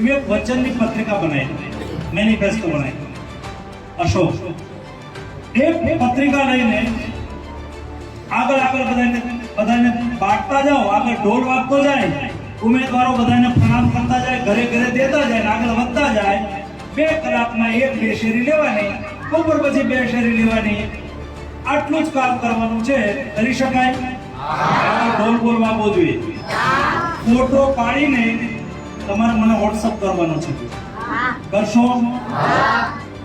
એવી એક વચનની પત્રિકા બનાવી, મેનિફેસ્ટો બનાવી અશોક। એ પત્રિકા લઈને આગળ બધાને બાંટતા જાઓ, આગળ ઢોલ વાગતો જાય, ઉમેદવારો બધાને પ્રણામ કરતા જાય, ઘરે ઘરે દેતા જાય, આગળ વધતા જાય। 2 કલાકમાં 1-2 શેરી લેવાની, બપોર પછી 2 શેરી લેવાની, આટલું જ કામ કરવાનું છે। કરી શકાય? ઢોલ બોલ વાગવો જોઈએ। ફોટો પાડીને તમારે મને વોટ્સઅપ કરવાનો છે, કરશો?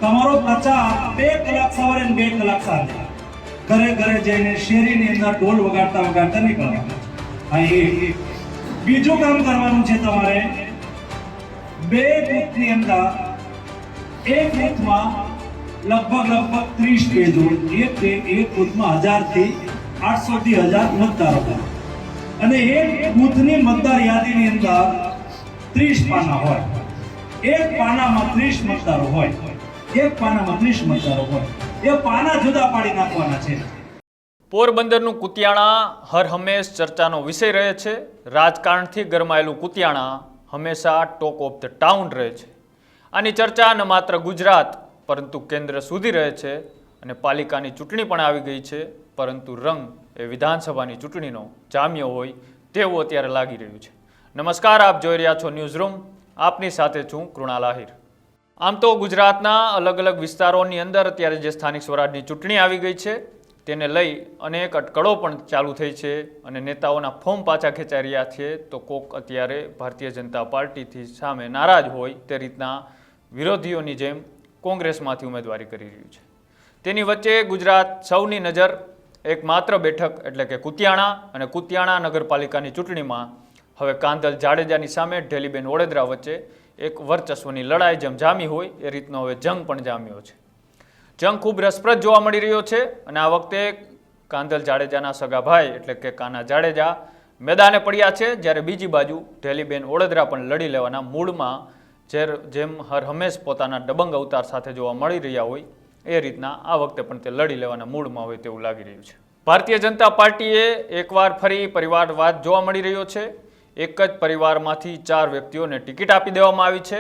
તમારો પ્રચાર 2 કલાક સવારે અને 2 કલાક સાંજે ઘરે ઘરે જઈને શેરીની અંદર ઢોલ વગાડતા નીકળવાનું। હા, એ બીજું કામ કરવાનું છે તમારે। 2 બૂથની અંદર એક બૂથમાં લગભગ 30 પેજ હોય, એક બૂથમાં 1000 થી 800 થી 1000 મતદારો હોય, અને એક બૂથની મતદાર યાદીની અંદર 30 પાના હોય। એક પાનામાં 30 મતદારો હોય, એક પાનામાં 30 મતદારો હોય, એ પાના જુદા પાડી નાખવાના છે। પોરબંદરનું કુતિયાણા હર હંમેશ ચર્ચાનો વિષય રહે છે। રાજકારણથી ગરમાયેલું કુતિયાણા હંમેશા ટોક ઓફ ધ ટાઉન રહે છે। આની ચર્ચા ન માત્ર ગુજરાત પરંતુ કેન્દ્ર સુધી રહે છે, અને પાલિકાની ચૂંટણી પણ આવી ગઈ છે, પરંતુ રંગ એ વિધાનસભાની ચૂંટણીનો જામ્યો હોય તેવું અત્યારે લાગી રહ્યું છે। નમસ્કાર, આપ જોઈ રહ્યા છો ન્યૂઝ રૂમ, આપની સાથે છું કૃણાલ આહિર। આમ તો ગુજરાતના અલગ અલગ વિસ્તારોની અંદર અત્યારે જે સ્થાનિક સ્વરાજની ચૂંટણી આવી ગઈ છે તેને લઈ અનેક અટકળો પણ ચાલુ થઈ છે, અને નેતાઓના ફોર્મ પાછા ખેંચાઈ રહ્યા છે, તો કોક અત્યારે ભારતીય જનતા પાર્ટીથી સામે નારાજ હોય તે રીતના વિરોધીઓની જેમ કોંગ્રેસમાંથી ઉમેદવારી કરી રહ્યું છે। તેની વચ્ચે ગુજરાત સૌની નજર એકમાત્ર બેઠક એટલે કે કુતિયાણા અને કુતિયાણા નગરપાલિકાની ચૂંટણીમાં હવે કાંધલ જાડેજાની સામે ઢેલીબેન ઓળેદરા વચ્ચે એક વર્ચસ્વની લડાઈ જેમ જામી હોય એ રીતનો હવે જંગ પણ જામ્યો છે। જંગ ખૂબ રસપ્રદ જોવા મળી રહ્યો છે, અને આ વખતે કાંધલ જાડેજાના સગા ભાઈ એટલે કે કાના જાડેજા મેદાને પડ્યા છે, જ્યારે બીજી બાજુ ઢેલીબેન ઓળેદરા પણ લડી લેવાના મૂડમાં જેમ હર હંમેશ પોતાના દબંગ અવતાર સાથે જોવા મળી રહ્યા હોય એ રીતના આ વખતે પણ તે લડી લેવાના મૂડમાં હોય તેવું લાગી રહ્યું છે। ભારતીય જનતા પાર્ટીએ એકવાર ફરી પરિવારવાદ જોવા મળી રહ્યો છે। એક જ પરિવારમાંથી 4 વ્યક્તિઓને ટિકિટ આપી દેવામાં આવી છે,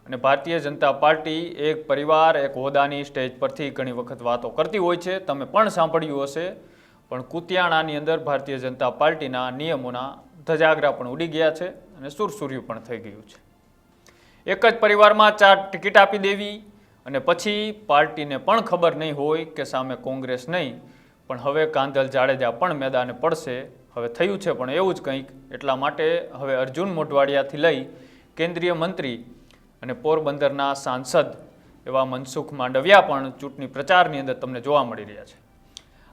અને ભારતીય જનતા પાર્ટી એક પરિવાર એક હોદ્દાની સ્ટેજ પરથી ઘણી વખત વાતો કરતી હોય છે, તમે પણ સાંભળ્યું હશે, પણ કુતિયાણાની અંદર ભારતીય જનતા પાર્ટીના નિયમોના ધજાગરા પણ ઉડી ગયા છે, અને સુરસુર્યું પણ થઈ ગયું છે। એક જ પરિવારમાં 4 ટિકિટ આપી દેવી, અને પછી પાર્ટીને પણ ખબર નહીં હોય કે સામે કોંગ્રેસ નહીં પણ હવે કાંધલ જાડેજા પણ મેદાને પડશે, હવે થયું છે પણ એવું જ કંઈક, એટલા માટે હવે અર્જુન મોઢવાડિયાથી લઈ કેન્દ્રીય મંત્રી અને પોરબંદરના સાંસદ એવા મનસુખ માંડવિયા પણ ચૂંટણી પ્રચારની અંદર તમને જોવા મળી રહ્યા છે।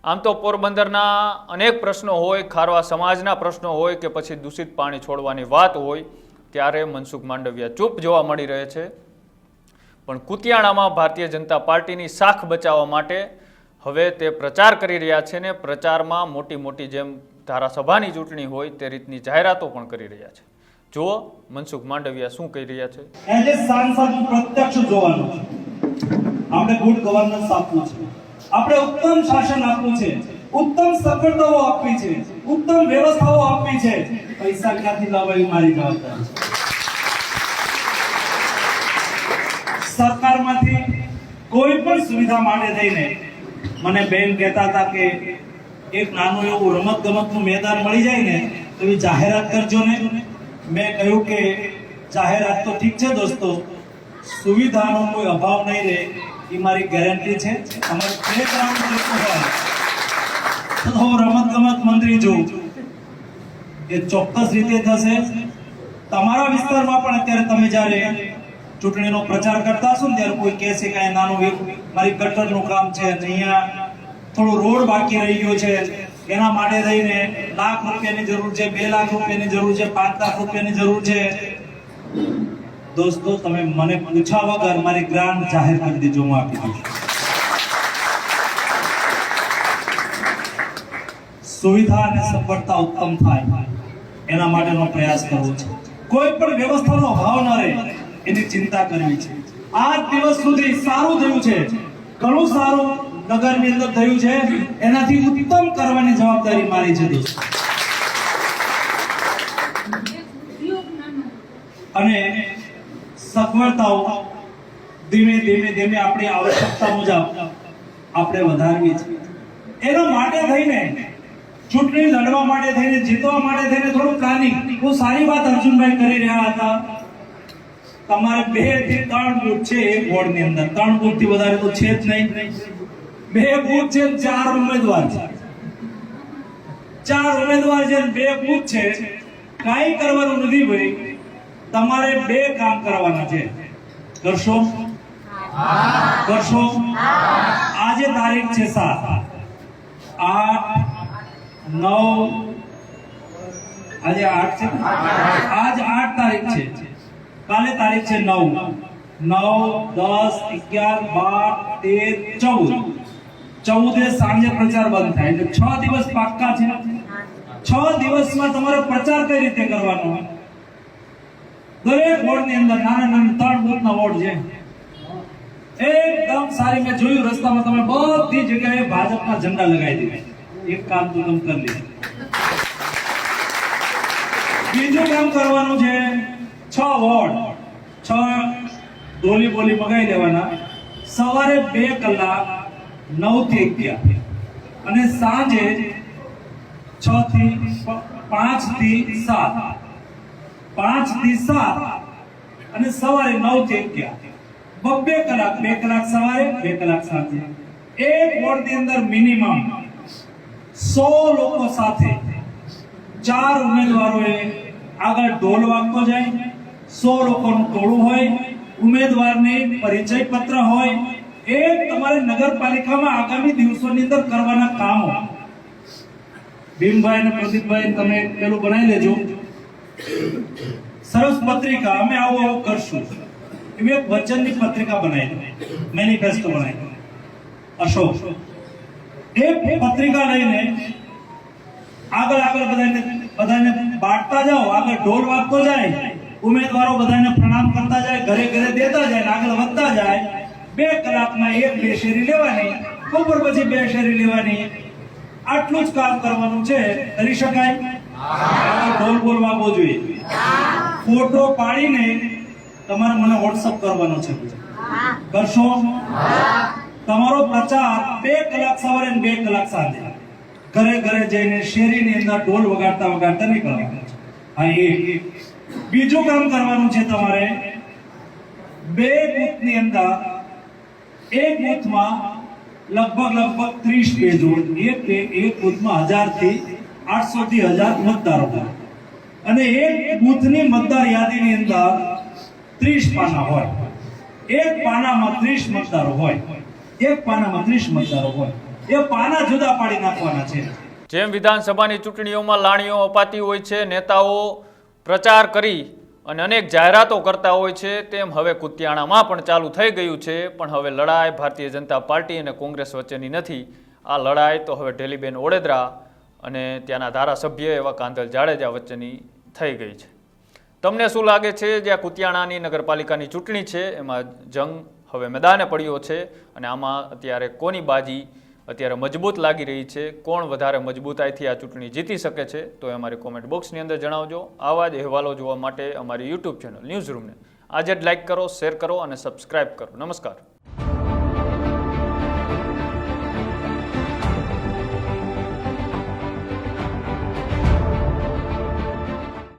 આમ તો પોરબંદરના અનેક પ્રશ્નો હોય, ખારવા સમાજના પ્રશ્નો હોય કે પછી દૂષિત પાણી છોડવાની વાત હોય, ત્યારે મનસુખ માંડવિયા ચૂપ જોવા મળી રહે છે, પણ કુતિયાણામાં ભારતીય જનતા પાર્ટીની શાખ બચાવવા માટે હવે તે પ્રચાર કરી રહ્યા છે, ને પ્રચારમાં મોટી મોટી જેમ ધારાસભાની ચૂંટણી હોય તે રીતની જાહેરાતો પણ કરી રહ્યા છે। જુઓ મનસુખ માંડવિયા શું કહી રહ્યા છે। એઝ એ સાંસદ પ્રત્યક્ષ જોવાનું છે, આપણે ગુડ ગવર્નન્સ આપવું છે, આપણે ઉત્તમ શાસન આપવું છે, ઉત્તમ સગવડતાઓ આપવી છે, ઉત્તમ વ્યવસ્થાઓ આપવી છે। પૈસા ક્યાંથી લાવવા એ મારી જવાબદારી છે। સરકારમાંથી કોઈ પણ સુવિધા માટે થઈને મને બેન કહેતા હતા કે એક નાનું એવું રમત ગમતનું મેદાન મળી જાય ને તો એ જાહેરાત કરજો ને। મેં કહ્યું કે જાહેરાત તો ઠીક છે દોસ્તો, સુવિધાનો કોઈ અભાવ નહીં રહે એ મારી ગેરંટી છે। અમારે પ્લેગ્રાઉન્ડ જોતું હોય તો હું રમત ગમત મંત્રી છું, એ ચોક્કસ રીતે થશે। તમારા વિસ્તારમાં પણ અત્યારે તમે જ્યારે ચૂંટણીનો પ્રચાર કરતા હશો ને ત્યારે કોઈ કહે છે કે નાનું એક મારી ગટરનું કામ છે, અહીંયા થોડો રોડ બાકી રહી ગયો છે, એના માટે થઈને લાખ રૂપિયાની જરૂર છે, 2 લાખ રૂપિયાની જરૂર છે, 5 લાખ રૂપિયાની જરૂર છે। દોસ્તો તમે મને પૂછ્યા વગર મારી ગ્રાન્ટ જાહેર કરી દેજો, હું આપી દઈશ। સુવિધા અને સગવડતા ઉત્તમ થાય એના માટેનો પ્રયાસ કરવો છે। કોઈ પણ વ્યવસ્થાનો અભાવ ન રહે એની ચિંતા કરવી છે। આ દિવસ સુધી સારું થયું છે, ઘણું સારું નગરની અંદર થયું છે, એનાથી ઉત્તમ કરવાની જવાબદારી મારી છે દોસ્તો। અને સગવડતાઓ ધીમે ધીમે ધીમે આપણી આવશ્યકતા મુજબ આપણે વધારવી છે। એનો માટે થઈને ચૂંટણી લડવા માટે થઈને જીતવા માટે થઈને થોડું પ્લાનિંગ બહુ સારી વાત અર્જુનભાઈ કરી રહ્યા હતા। તમારે 2 થી 3 બૂથ છે એક વોર્ડની અંદર, 3 બૂથ થી વધારે તો છે જ નહીં। 2 બૂથ છે, 4 ઉમેદવાર છે, 4 ઉમેદવાર છે, 2 બૂથ છે। કાંઈ કરવાનું નથી ભાઈ, તમારે 2 કામ કરવાના છે। કરશો? કરશો? આજે તારીખ છે 7, 8, 9, આજે 8 છે, આજ 8 તારીખ છે, કાલે તારીખ છે 9, 9, 10, 11, 12, 13, 14 સાંજે પ્રચાર બંધ થાય એટલે 6 દિવસ પાક્કા છે। 6 દિવસમાં તમારે પ્રચાર કઈ રીતે કરવાનો? દરેક વોર્ડની અંદર નાના નાના 3 બૂથના વોર્ડ છે, એકદમ સારી મેં જોયું રસ્તામાં તમે બધી જગ્યાએ ભાજપના ઝંડા લગાવી દીધા। એક કામ તો તમે કરી લીધું। બીજું કામ કરવાનું છે, 6 વોર્ડ, 6 ડોલી બોલી મગાવી દેવાના। સવારે 2 કલાક 9 થી 11 અને સાંજે 6 થી 5 થી 7, 5 થી 7 અને સવારે 9 થી 11, 2 કલાક, 2 કલાક સવારે, 2 કલાક સાંજે। એક વોર્ડની અંદર મિનિમમ 100 લોકો સાથે 4 ઉમેદવારોએ આગળ ઢોલ વાગતો જાય, 100 લોકોનું ટોળું હોય, ઉમેદવારને પરિચય પત્ર હોય। એક તમારે નગરપાલિકામાં આગામી દિવસોની અંદર કરવાના કામો, ભીમભાઈ અને પ્રદીપભાઈ તમે પેલું બનાવી લેજો, સરસ પત્રિકા, અમે આવું આવું કરશું એવી એક વચનની પત્રિકા બનાવી દો, મેનિફેસ્ટો બનાવી દો। અશોક એક પત્રિકા લઈને આગળ બધાને બાંટતા જાઓ, આગળ ઢોલ વાગતો જાય, ઉમેદવારો બધાને પ્રણામ કરતા જાય, ઘરે ઘરે દેતા જાય, આગળ વધતા જાય। 2 કલાકમાં 1-2 શેરી લેવાની, બપોર પછી 2 શેરી લેવાની। આટલું જ કામ કરવાનું છે। કરી શકાય? ઢોલ બોલ વાગવો જોઈએ। ફોટો પાડીને તમારે મને વોટ્સઅપ કરવાનો છે। કરશો? તમારો પ્રચાર 2 કલાક સવારે અને 2 કલાક સાંજે ઘરે ઘરે જઈને શેરીની અંદર ઢોલ વગાડતા વગાડતા નીકળવાનું છે। હા, એક બીજું કામ કરવાનું છે તમારે, 2 બૂથની અંદર એક બૂથમાં લગભગ 30 પેજ હોય, એક બૂથમાં 1000 થી 800 થી 1000 મતદારો હોય અને એક બૂથની મતદાર યાદીની અંદર 30 પાના હોય। એક પાનામાં 30 મતદારો હોય, એક પાનામાં 30 મતદારો હોય, એ પાના જુદા પાડી નાખવાના છે। જેમ વિધાનસભાની ચૂંટણીઓમાં લાણીઓ અપાતી હોય છે, નેતાઓ પ્રચાર કરી અને અનેક જાહેરાતો કરતા હોય છે, તેમ હવે કુતિયાણામાં પણ ચાલુ થઈ ગયું છે। પણ હવે લડાઈ ભારતીય જનતા પાર્ટી અને કોંગ્રેસ વચ્ચેની નથી, આ લડાઈ તો હવે ઢેલીબેન ઓડેદરા અને ત્યાંના ધારાસભ્ય એવા કાંધલ જાડેજા વચ્ચેની થઈ ગઈ છે। તમને શું લાગે છે, જે આ કુતિયાણાની નગરપાલિકાની ચૂંટણી છે એમાં જંગ હવે મેદાને પડ્યો છે અને આમાં અત્યારે કોની બાજી અત્યારે મજબૂત લાગી રહી છે, કોણ વધારે મજબૂતાઈથી આ ચૂંટણી જીતી શકે છે, તો એ અમારી કોમેન્ટ બોક્સની અંદર જણાવજો। આવા જ અહેવાલો જોવા માટે અમારી યુટ્યુબ ચેનલ ન્યૂઝ રૂમને આજે જ લાઇક કરો, શેર કરો અને સબસ્ક્રાઇબ કરો। નમસ્કાર।